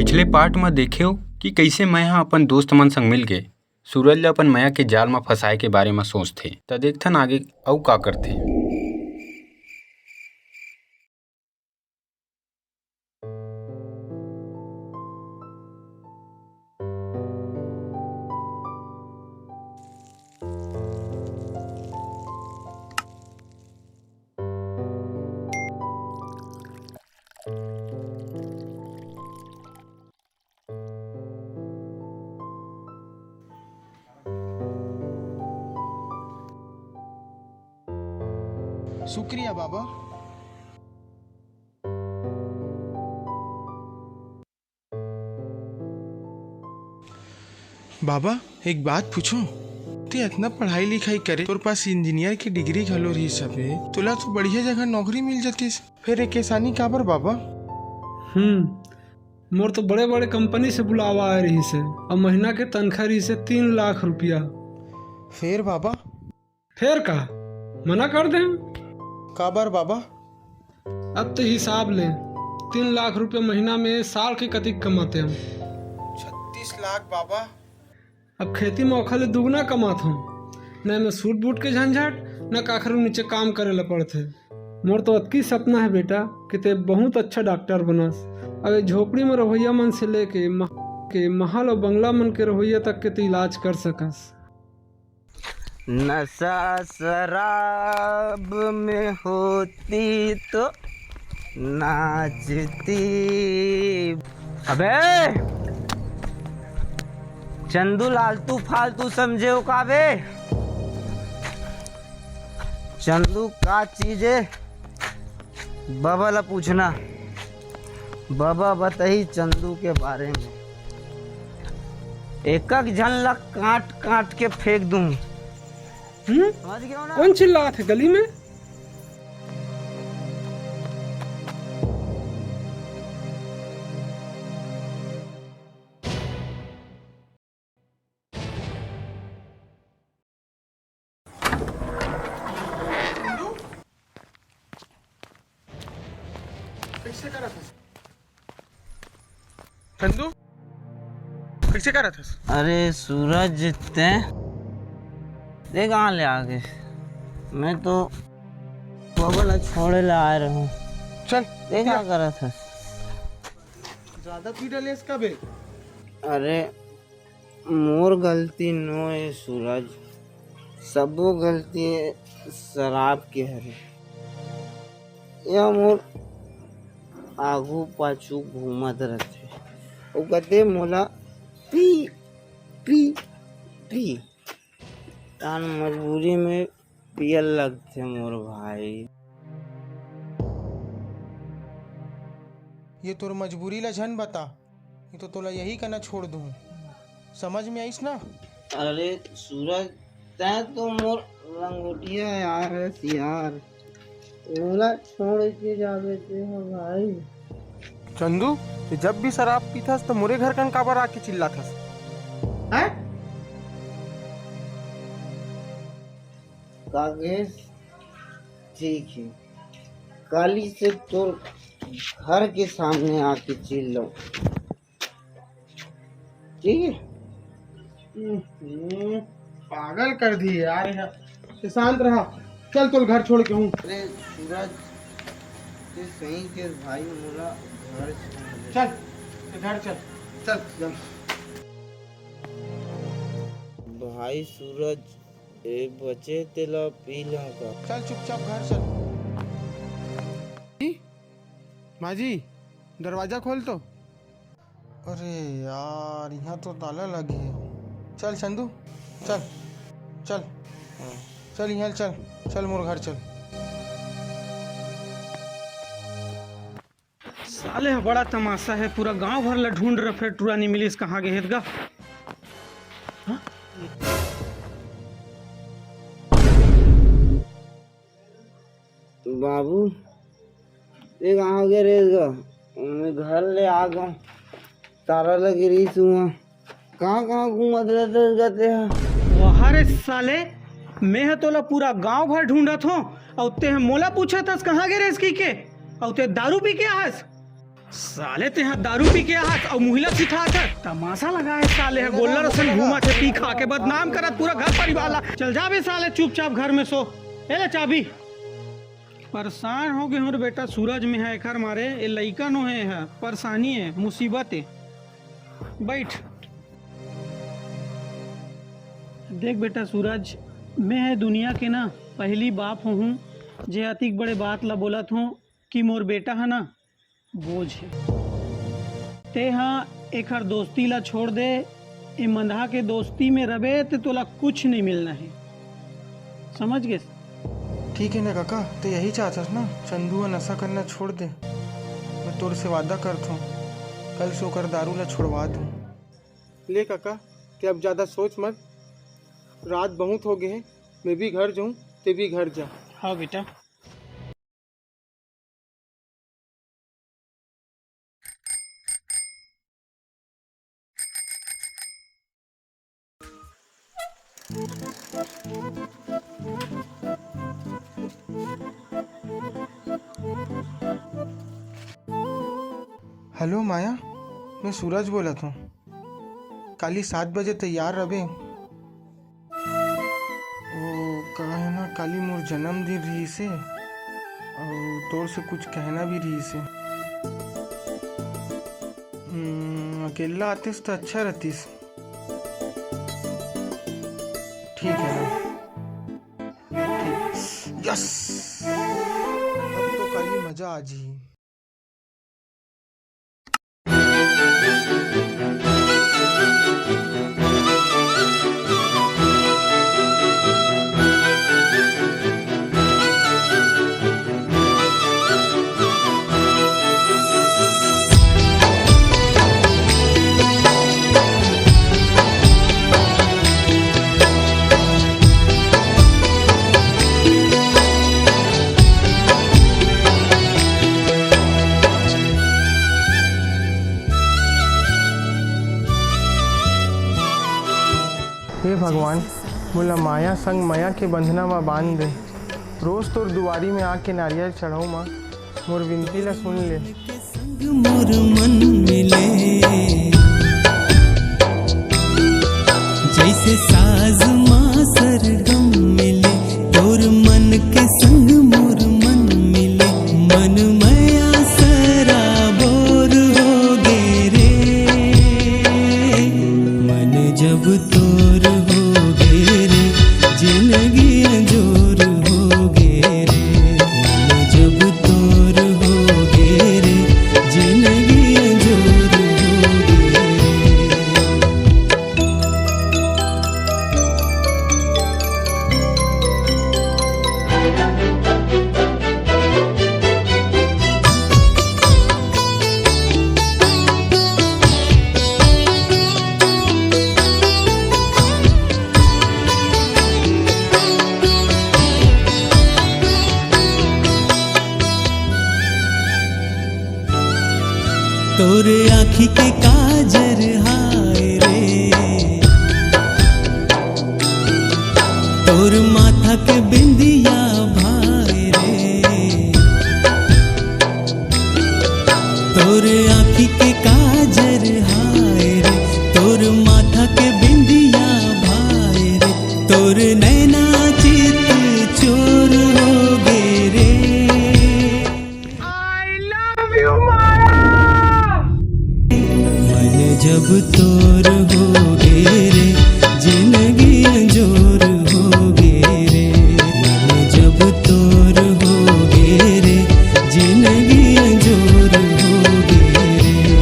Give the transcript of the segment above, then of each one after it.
पिछले पार्ट म देखेव कि कइसे मैं ह अपन दोस्त मन संग मिलके सूरज ल अपन माया के जाल म फसाए के बारे म सोचथे। त देखथन आगे अउ का करथे। शुक्रिया बाबा। बाबा एक बात पूछो, ते इतना पढ़ाई लिखाई करे तोर पास इंजीनियर की डिग्री घलो रही सबे, तोला तो बढ़िया जगह नौकरी मिल जातीस, फिर एक किसानी काबर बाबा? मोर तो बड़े बड़े कंपनी से बुलावा आ रही से और महीना के तनख्वाह रही से 3 लाख रुपया। फिर बाबा फिर का मना कर दे? काबर बाबा? अब तो हिसाब ले 3 लाख रुपया महीना में साल के कतिक कमाते हम? 36 लाख बाबा। अब खेती में ओखले दुगना कमात हम, न में सूट बूट के झंझट न काखरू नीचे काम करे ला पड़थे। मोर तो अतकी सपना है बेटा कि ते बहुत अच्छा डॉक्टर बनस, अगर झोपड़ी में रहोइया मन से लेके महल और बंगला मन के रहोइया तक के तो इलाज कर सकस। नशा शराब में होती तो नाचती। अबे चंदू लालतू फालतू समझे हो का बे? चंदू का चीज है? बाबा ला पूछना, बाबा बताई चंदू के बारे में। एक एक झन काट काट के फेंक दूं। समझ गए हो ना? कौन चिल्ला थे गली में? कैसे करा था चंदू? कैसे करा था? अरे सूरज ते कहाँ ले आ गए? मैं तो बबला छोड़े ला आ रहा हूँ। चल ते क्या करा था? ज्यादा पी डाले इसका बे। अरे मोर गलती नो है सूरज, सबो गलती है शराब के हरे। या मोर आगू पाछू घूमत रहते, वो कहते मोला पी पी पी, तान मजबूरी में पियल लगते मोर भाई। ये तोर मजबूरी ला झन बता, ये तो तोला यही करना छोड़ दूं। समझ में आईस ना? अरे सूरज तै तो मोर लंगोटिया यार है यार, मोला छोड़ के जावे ते हो भाई। चंदू तो जब भी शराब पीथस तो मोरे घर कन काबर आके चिल्लाथस? हैं? कागज ठीक है, काली से तो घर के सामने आके चिल्लो, ठीक है? पागल कर दी यार। ये शांत रहा, चल तो घर छोड़ के हूँ। अरे सूरज ते सही के भाई, मोला घर छोड़ दे। चल घर चल चल चल। भाई सूरज एक बचे तेला पी का। चल चुपचाप घर चल। माँ जी दरवाजा खोल तो। अरे यार यहाँ तो ताला लगी है। चल चंदू चल चल चल यहाँ चल चल मोर घर चल। साले बड़ा तमाशा है, पूरा गांव भर ला ढूंढ रहे, फिर टूरा नहीं मिली, कहाँ गए हेदगा? बाबू ये कहाँ गए रहेगा? मैं घर ले आ गया, तारा लगी रही सुहा, कहाँ कहाँ घूमत रहते हैं। वहाँ रे साले, मैं है तोला पूरा गांव भर ढूंढत हो और ते मोला पूछा था कहाँ गए रे इसकी के, और ते दारू पी के आस? साले ते यहाँ दारू पी के आहत और मुहिला सिखा कर तमाशा लगा है साले है गोल्ला रसन घूमा थे पी खा के बदनाम करत पूरा घर परिवार। चल जा बे साले चुपचाप घर में सो। ए ले चाबी। परेशान हो गए हमारे बेटा सूरज में है घर मारे ये लइका नो है परेशानी है मुसीबत है। बैठ देख बेटा सूरज मैं है दुनिया के ना पहली बाप हूँ जे अतिक बड़े बात ला बोलत हूँ कि मोर बेटा है ना बोझ है। ते हाँ एक हर दोस्ती ला छोड़ दे ए मंधा के दोस्ती में रबे ते तोला कुछ नहीं मिलना है समझ गए। ठीक है ना काका, तो यही चाहता ना चंदू का नशा करना छोड़ दे। मैं तोर से वादा करता हूँ कल सोकर दारू ला छुड़वा दूँ। ले काका ते अब ज़्यादा सोच मत, रात बहुत हो गए है, मैं भी घर जाऊँ ते भी घर जा। हाँ बेटा। हेलो माया, मैं सूरज बोला था। काली 7 बजे तैयार रहे। वो कहा है ना काली मोर जन्मदिन रही से और तोर से कुछ कहना भी रही से। अकेला आतीस तो अच्छा रहतीस। ठीक है ना? ठीक। यस, अब तो काली मजा आ जी। हे भगवान, बोला माया संग माया के बंधना में बांध दे। रोज तोर दुआरी में आके नारियल चढ़ाऊ माँ, मोर विनती ला सुन ले। मोर मन मिले जैसे साज माँ सरगम मिले, तोर मन के संग मोर मन मिले। मन मया सराबोर हो गे रे, मन जब तोर हो गे रे, जिंदगी अंजोर हो गे रे। मन जब तोर हो गे रे, जिंदगी अंजोर हो गे रे। तोर आँखी के काजर हाय रे, तोर माथा के बिंदिया भाई रे। तोर आँखी के काजर हाय रे, तोर माथा के बिंदिया भाई रे। तोर नैना चित चोर हो गे रे। मन जब तोर हो गे रे, जिंदगी अंजोर हो गे रे। मन जब तोर हो गे रे, जिंदगी अंजोर हो गे रे।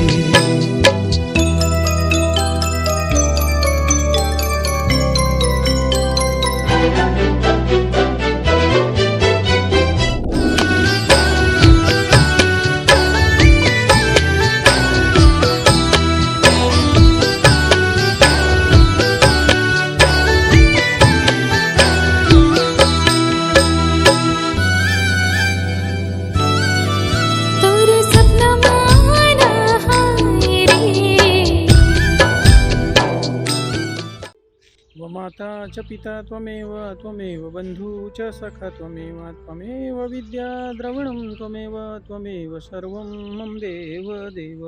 माता च पिता त्वमेव त्वमेव बन्धु च सखा त्वमेव त्वमेव विद्या द्रविणं त्वमेव त्वमेव सर्वं मम देव देव।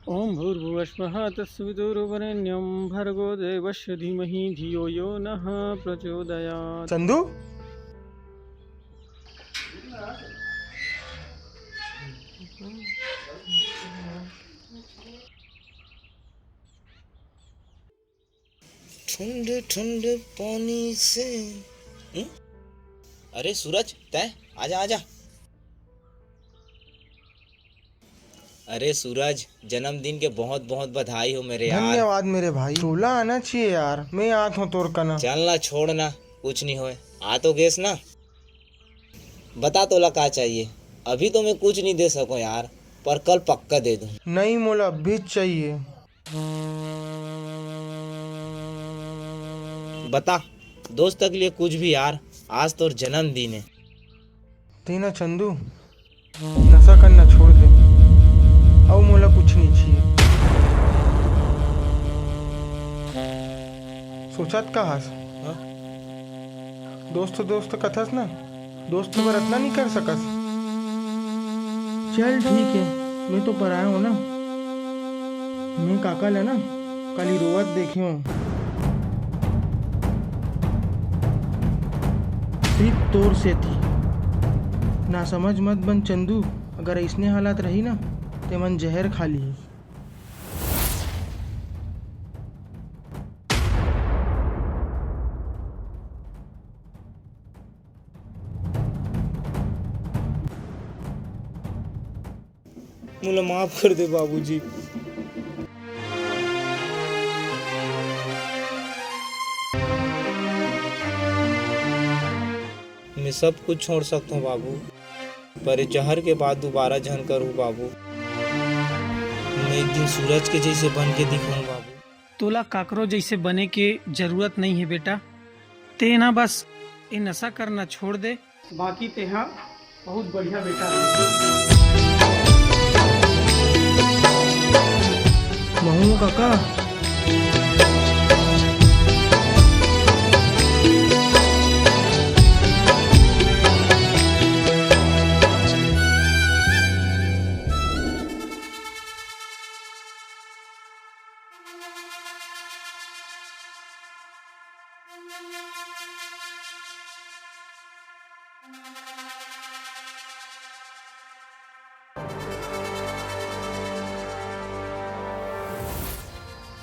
ॐ भूर्भुवस्वः तत्सवितुर्वरेण्यं भर्गो देवस्य धीमहि धियो यो नः प्रचोदयात्। चंदू ठंडे ठंडे पानी से अरे सूरज तय आजा आजा। अरे सूरज जन्मदिन के बहुत बहुत बधाई हो मेरे यार। धन्यवाद मेरे भाई। तोला आना चाहिए यार, मैं आता हूँ तोर कना। चलना छोड़ना कुछ नहीं होए, आ तो गेस ना। बता तोला क्या चाहिए? अभी तो मैं कुछ नहीं दे सकूं यार, पर कल पक्का दे दूं। नहीं मोला अभी चाहिए। बता दोस्त के लिए कुछ भी यार, आज तो जन्मदिन है। तेना चंदू नशा करना छोड़ दे, अब मोला कुछ नहीं चाहिए। सोचत का हास दोस्त दोस्त कथस ना, दोस्त पर इतना नहीं कर सकस। चल ठीक है, मैं तो पर आया हूँ ना। मैं काका ले ना कल ही रोवत देखी हूँ, सिर्फ तोर से थी ना। समझ मत बन चंदू, अगर इसने हालात रही ना ते मन जहर खा ली। मुझे माफ कर दे बाबूजी। मैं सब कुछ छोड़ सकता हूँ बाबू, पर जहर के बाद दोबारा जहन करूँ बाबू। मैं एक दिन सूरज के जैसे बन के दिखाऊं बाबू। तोला काकरो जैसे बने के जरूरत नहीं है बेटा। ते ना बस ये नशा करना छोड़ दे, बाकी तेहा बहुत बढ़िया बेटा है। महू काका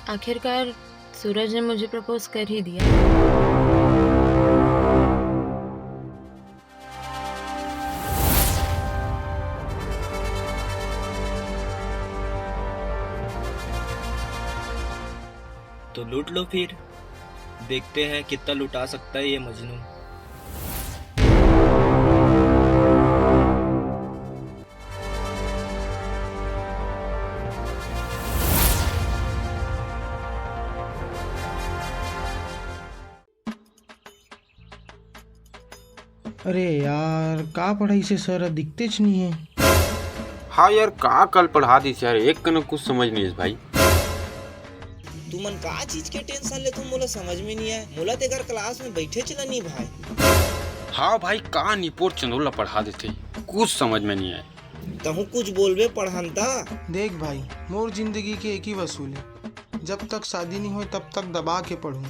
आखिरकार सूरज ने मुझे प्रपोज कर ही दिया। तो लूट लो फिर, देखते हैं कितना लुटा सकता है ये मजनू। अरे यार का पढ़ाई से सर दिखते नहीं है। हाँ यार का कल पढ़ा दी यार, एक कन कुछ समझ नहीं है भाई। तू मन का चीज के टेंशन ले, तुम मोला समझ में नहीं आए। मोला तेकर क्लास में बैठे चला नहीं भाई। हाँ भाई का निपोर चंदोला पढ़ा देते, कुछ समझ में नहीं आए। तहु कुछ बोलबे पढ़नता। देख भाई, मोर जिंदगी के एक ही वसूल है, जब तक शादी नहीं हो तब तक दबा के पढ़ूं।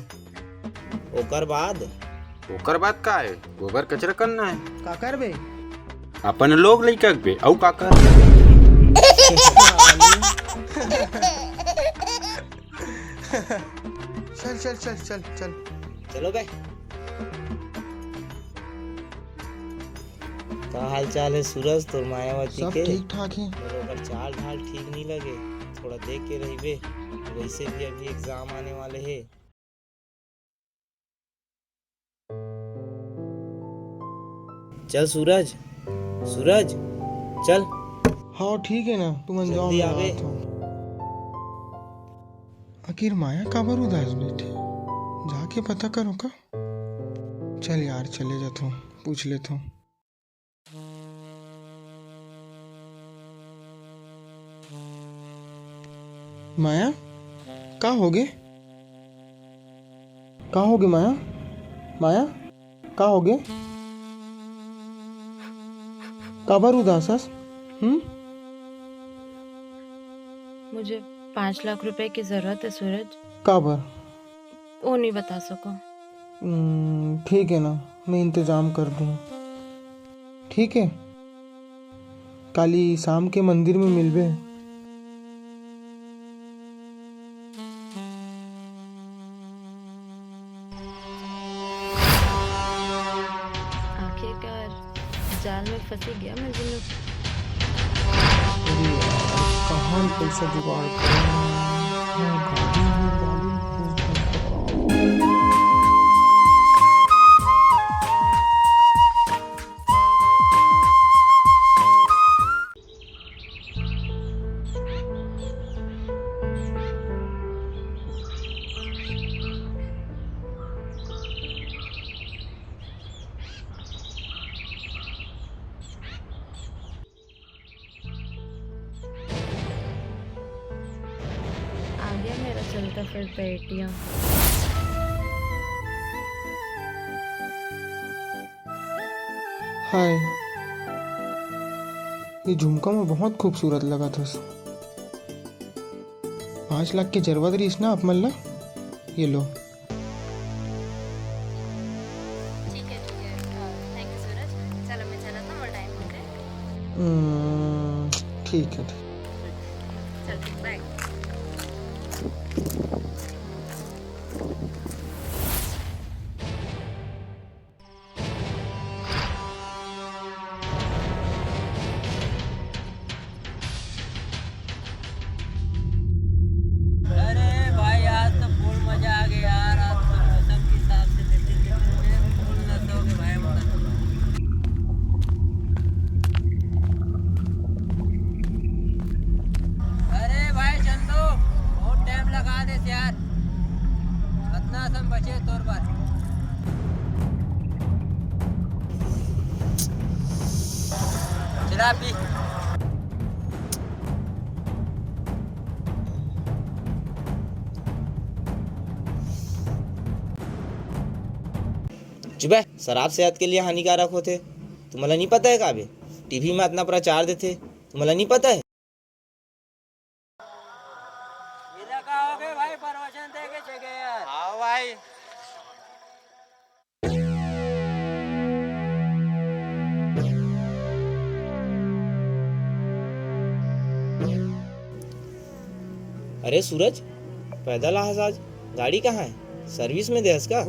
ओकर बाद का है, गोबर कचरा करना है। का करबे? अपन लोग लइका के औ का कर। चल चल चल चल चल चलो भाई। का हाल चाल है सूरज तोर मायावती सब के? ठीक ठाक है। अगर चाल ढाल ठीक नहीं लगे थोड़ा देख के रहिबे, वैसे भी अभी एग्जाम आने वाले हैं। चल सूरज, सूरज चल। हाँ ठीक है ना, तुम अंजाम जल्दी आवे। आखिर माया काबर उदास बैठे, जाके पता करो का। चल यार चले जाता हूँ, पूछ लेता हूँ। माया का हो गए? कहाँ हो गए माया? माया कहाँ हो गए? काबर उदास हस? मुझे 5 लाख रुपए की जरूरत है सूरज। काबर? वो नहीं बता सको। ठीक है ना, मैं इंतजाम कर दूँ। ठीक है, काली शाम के मंदिर में मिलबे। आखिरकार जाल में फंसी गया मैं जुनू। अरे यार, कहाँ पैसा जुगाड़ करूँ? हाँ, गाड़ी है, गाड़ी आ गया मेरा चलता फिरता एटीएम। हाय, ये झुमका में बहुत खूबसूरत लगा था। 5 लाख की जरूरत रही ना आप मल्ला, ये लो। ठीक है थैंक यू सूरज। चलो मैं चला था, टाइम हो गया। ठीक है। चल बाय। अरे भाई आज तो फुल मजा आ गया यार। आज तो मौसम के हिसाब से लेते फुल नशोगे भाई। अरे भाई चंदू, बहुत टाइम लगा दे यार। कितना सम बचे तोर बार? चला पी। चुबे शराब सेहत के लिए हानिकारक होते, तुम्हाला नहीं पता है का बे? टीवी में इतना प्रचार देते, तुम्हाला नहीं पता है? भाई प्रवचन दे के चले यार। हाँ भाई। अरे सूरज, पैदल आज गाड़ी कहाँ है? सर्विस में देहस का?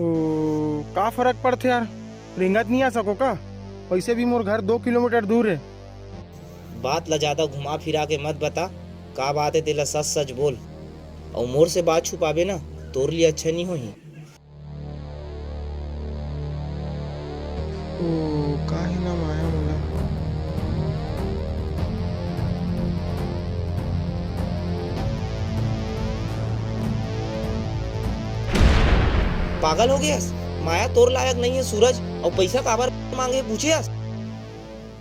का फर्क पड़ते यार, रिंगत नहीं आ सको का? वैसे भी मोर घर 2 किलोमीटर दूर है। बात ला ज्यादा घुमा फिरा के मत बता, का बात है तेला सच सच बोल। और मोर से बात छुपावे ना तोर लिए अच्छा नहीं होही। का है ना माया मोला। पागल हो गया? माया तोर लायक नहीं है सूरज, और पैसा काबर मांगे पूछे?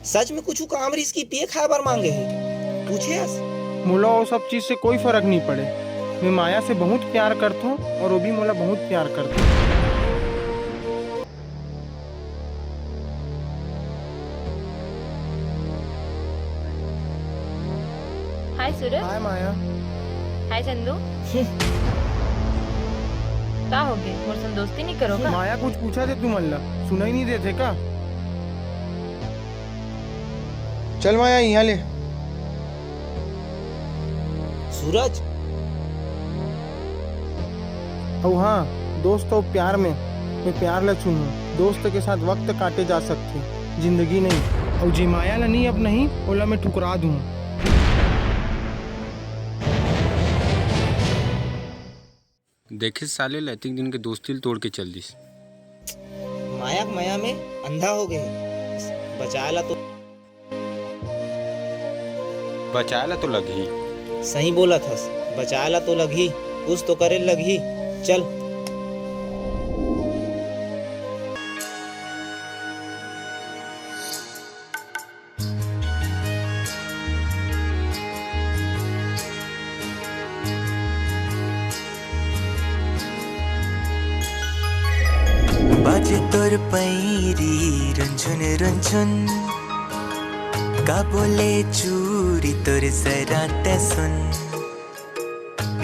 सच में कुछ काम रिस्की पिए खाए बार मांगे है पूछे? मोला वो सब चीज से कोई फर्क नहीं पड़े। मैं माया से बहुत प्यार करता हूँ और वो भी मोला बहुत प्यार करता हूँ। हाय सूरज। हाय माया। हाय चंदू। का हो गए? मोर संग दोस्ती नहीं करोगा? माया कुछ पूछा थे तुम अल्लाह, सुना ही नहीं देते का? चल माया यहाँ ले। सूरज और हाँ दोस्त और प्यार में मैं प्यार ला चुनूं। दोस्त के साथ वक्त काटे जा सकते, जिंदगी नहीं। और जी माया ला नहीं अब नहीं ओला मैं ठुकरा दूँ। देखे साले लैतिक दिन के दोस्ती तोड़ के चल दिस। माया में अंधा हो गए, बचाला तो लगी। सही बोला था, बचाला तो लगी, कुछ तो करे लगी। चल तोर पैरी रुंझुन रुंझुन का बोले चूरी तोर जरा ते सुन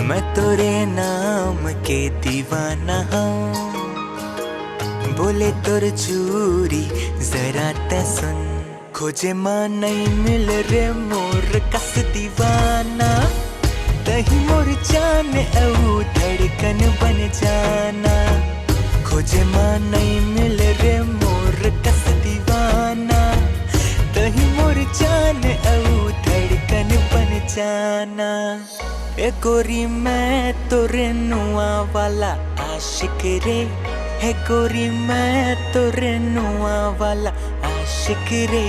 मैं तोरे नाम के दीवाना हूँ बोले तोर चूरी जरा ते सुन खोजे माँ नहीं मिल रे मोर कस दीवाना तही मोर जान औ धड़कन बन जाना खोजे माँ नहीं मिल रे मोर कस दीवाना तही मोर जान औ धड़कन बन जाना ए गोरी मैं तोरे नुआ वाला आशिक रे है गोरी मैं तोरे नुआ वाला आशिक रे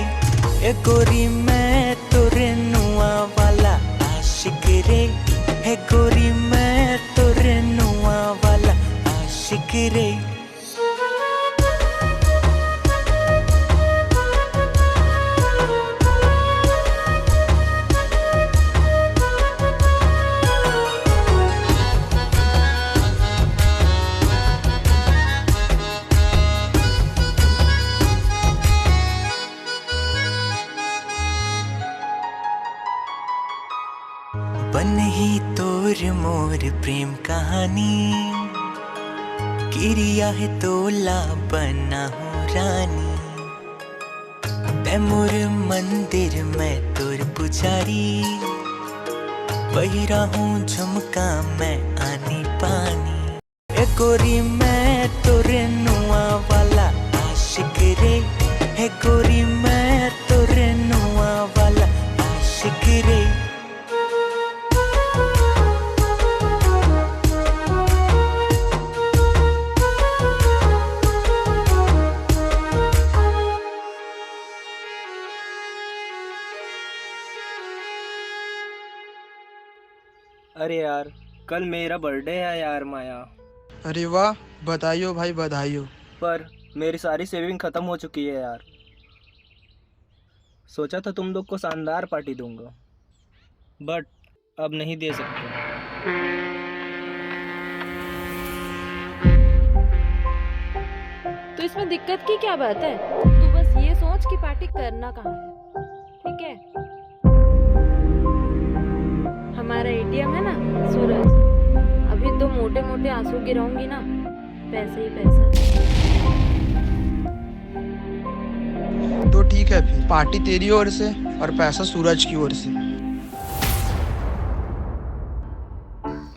ए गोरी मैं तोरे नुआ वाला आशिक रे है गोरी मैं तोरे नुआ वाला आशिक रे बन ही तोर मोर प्रेम कहानी किरिया है तोला बना हूँ रानी मैं मोर मंदिर में तोर पुजारी बहिरा हूँ झुमका मैं आनी पानी ए गोरी मैं तोरे नुआ वाला आशिक रे है गोरी मैं तोरे नुआ वाला आशिक रे अरे यार कल मेरा बर्थडे है यार माया। अरे वाह, बधाई हो भाई, बधाई हो। पर मेरी सारी सेविंग खत्म हो चुकी है यार। सोचा था तुम लोग को शानदार पार्टी दूंगा बट अब नहीं दे सकते। तो इसमें दिक्कत की क्या बात है? तू बस ये सोच कि पार्टी करना कहाँ है, ठीक है? हमारा एटीएम है ना सूरज, अभी तो मोटे मोटे आंसू गिराऊंगी ना, पैसे ही पैसा। तो ठीक है, फिर पार्टी तेरी ओर से और पैसा सूरज की ओर से।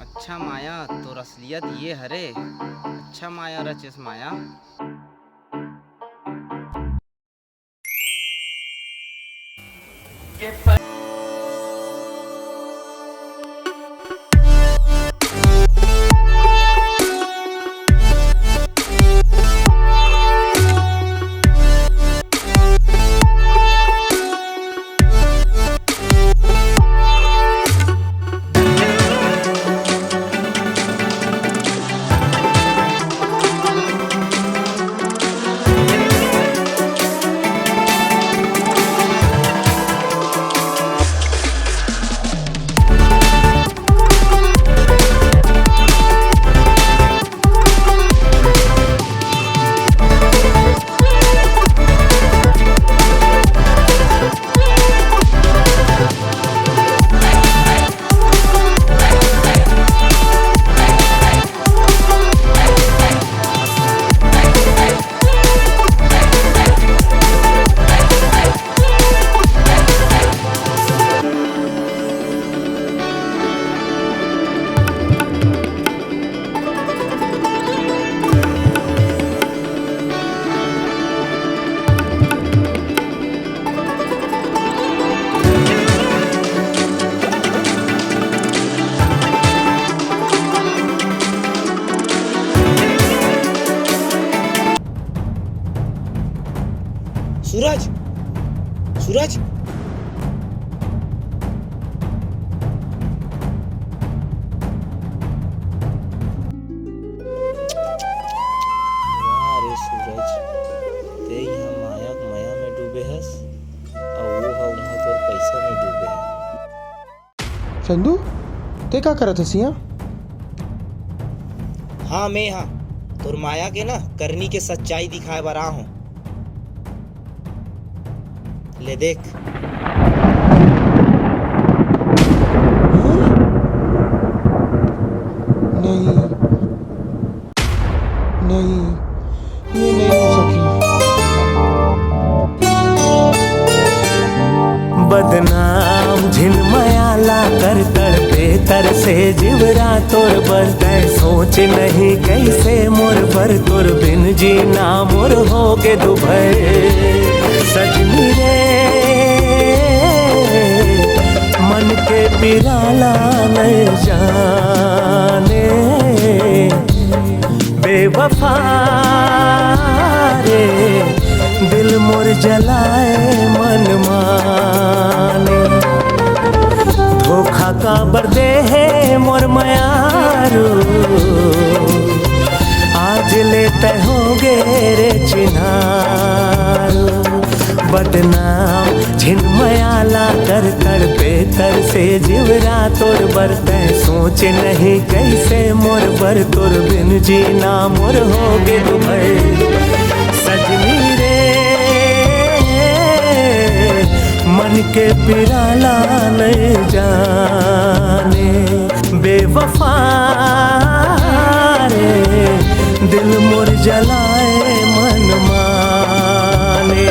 अच्छा माया, तो असलियत ये हरे। अच्छा माया रचेस माया। सूरज, सूरज, अरे सूरज, ते यहाँ माया में डूबे हस और वो है वहाँ तो पैसा में डूबे है। चंदू, ते का करत हसी यहाँ? हाँ मैं हाँ, और माया के ना करनी के सच्चाई दिखाए बर आ हूँ। ले देख। नहीं नहीं, ये नहीं हो सकी। बदनाम झिलमयाला कर तड़पे तर से जिवरा तोर बर तय सोच नहीं कैसे मोर बर तोर बिन जीना मोर होगे दुभर सजनी रे मन के पिराला नहीं जाने बेवफा रे दिल मोर जलाए मन माने धोखा का बरदे है मोर मयारू आज लेते होगे रे चिन्हारू बदनाम झिनमयाला कर तड़पे तर से जिवरा तोर बरते सोच नहीं कैसे मोर बर तोर बिन जीना मोर होगे दुभर सजनी रे मन के पिराला नहीं जाने बेवफा रे दिल मोर जलाए मन माने।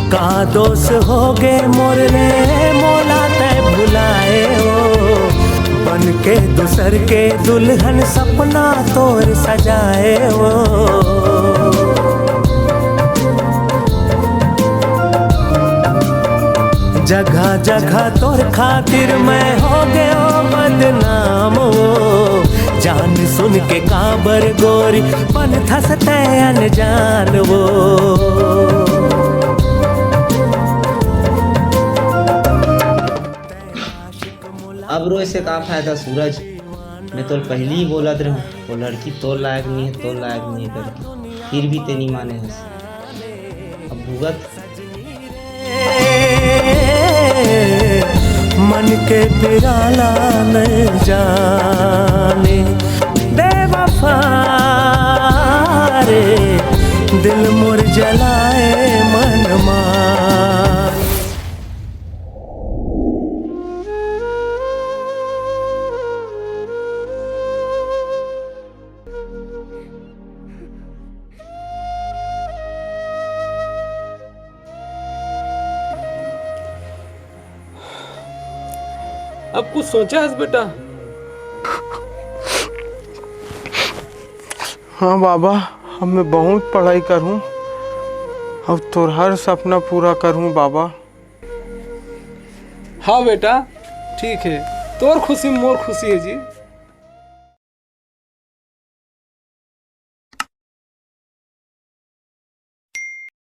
का दोष हो गे मोर रे मोला तय भुलाए हो बन के दूसर के दुल्हन सपना तोर सजाए हो जगह जगह तोर खातिर मैं हो गयो बदनाम हो जान सुन के काबर गोरी बन थसते अनजान वो अब रोए से का फायदा सूरज। मैं तो पहले ही बोलत रहूं वो लड़की तो लायक नहीं है, तो लायक नहीं है करके, फिर भी तेनी माने हंस। अब भुगत। मन के पिराला नहीं जाने बेवफा रे दिल मोर जलाए मन मार। अब कुछ सोचा है बेटा? हाँ बाबा, अब मैं बहुत पढ़ाई करूँ, अब तो हर सपना पूरा करूँ बाबा। हाँ बेटा ठीक है, तोर खुशी मोर खुशी है जी।